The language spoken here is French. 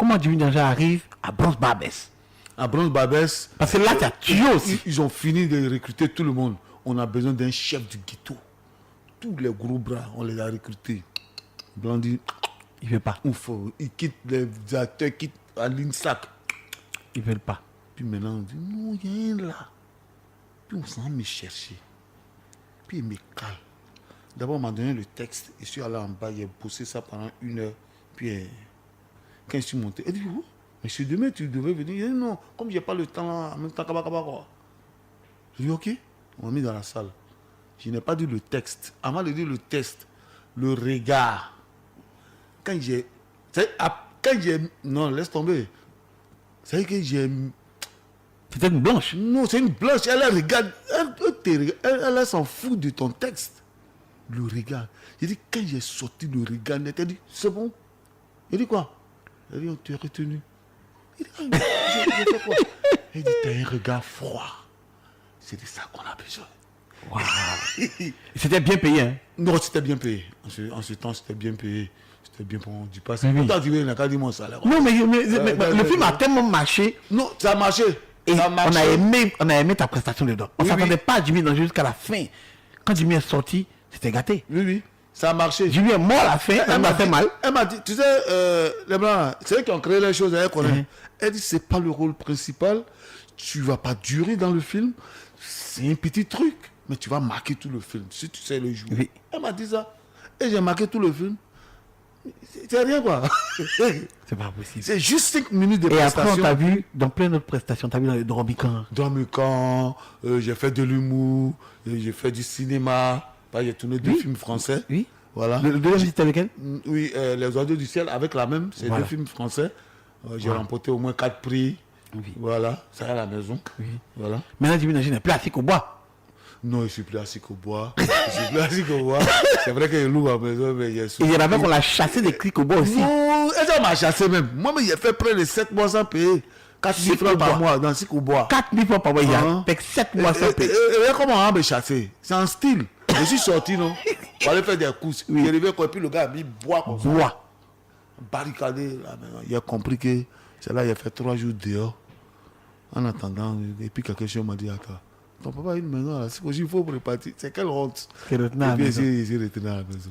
comment Jimmy Danger arrive à Bronze Barbès? À Bronze Barbès. Parce que là, tu as tué aussi. Ils ont fini de recruter tout le monde. On a besoin d'un chef du ghetto. Tous les gros bras, on les a recrutés. Blanc dit, Ils ne veulent pas. ils quittent les acteurs, quittent à l'INSAC. Ils ne veulent pas. Puis maintenant, on dit, non, il y a un là. Puis on s'en me chercher. Puis il me cale. D'abord, on m'a donné le texte. Je suis allé en bas, j'ai bossé ça pendant 1 heure. Puis, quand je suis monté, il dit, oh, monsieur, demain, tu devais venir. Il dit, non, comme je n'ai pas le temps, en même temps, quoi. Je dis, ok. On m'a mis dans la salle. Je n'ai pas dit le texte. Avant de dire le texte, le regard. Quand j'ai... Non, laisse tomber. C'est que j'ai... C'était une blanche. Non, c'est une blanche. Elle regarde. Elle s'en fout de ton texte. Le regard. J'ai dit, quand j'ai sorti le regard, elle a dit, c'est bon. Il dit quoi? Elle dit, on t'a retenu. Il dit, j'ai fait quoi? Elle dit, t'as un regard froid. C'est de ça qu'on a besoin. Wow. C'était bien payé, hein? Non, c'était bien payé. En ce temps, c'était bien payé. C'était bien pour on dit pas ça. Oui. Pourtant, il n'a qu'à dire mon salaire. Non, mais le film a tellement marché. Non, ça a marché. Et Ça a marché. on a aimé ta prestation dedans. On ne s'attendait pas à Jimmy Danger jusqu'à la fin. Quand Jimmy est sorti, c'était gâté. Oui, ça a marché. Jimmy est mort à la fin, elle m'a fait mal. Elle m'a dit, tu sais, les Blancs, c'est eux qui ont créé les choses, elle connaît. Elle dit, c'est pas le rôle principal, tu vas pas durer dans le film, c'est un petit truc, mais tu vas marquer tout le film, si tu sais le jouer. Oui. Elle m'a dit ça, et j'ai marqué tout le film. C'est rien quoi. C'est pas possible. C'est juste 5 minutes de Et après, prestation. on t'a vu dans plein d'autres prestations. T'as vu dans les Dromican. Dans mes camps, j'ai fait de l'humour, j'ai fait du cinéma, j'ai tourné 2 films français. Oui. Voilà. Le deuxième, c'était lequel? Oui, Les Oiseaux du Ciel, avec la même, c'est Voilà. 2 films français. J'ai remporté au moins 4 prix. Oui. Voilà, ça à la maison. Oui. Voilà. Maintenant, Jimmy Danger n'est plus assis au bois. Non, je suis plus assis qu'au bois. Je suis plus assis qu'au bois. C'est vrai que je loue à la maison, mais il y a Et il y en avait qu'on l'a chassé des clics au bois aussi. Non, et ça m'a chassé même. Moi, j'ai fait près de 7 mois sans payer. 4 000 francs par mois dans Sic au bois. 4 000 francs par mois, il y a Hein? fait 7 mois sans payer. Et comment on va me chasser? C'est en style. Je suis sorti, non? Pour aller faire des courses. Il est arrivé, quoi, et puis le gars a mis bois comme ça. Bois. Barricadé là maintenant. Il a compris que c'est là, il a fait 3 jours dehors. En attendant, et puis quelque chose m'a dit, attends, ton papa a une maison là, c'est qu'il faut repartir. C'est quelle honte. C'est le Et puis il s'est retourné à la maison.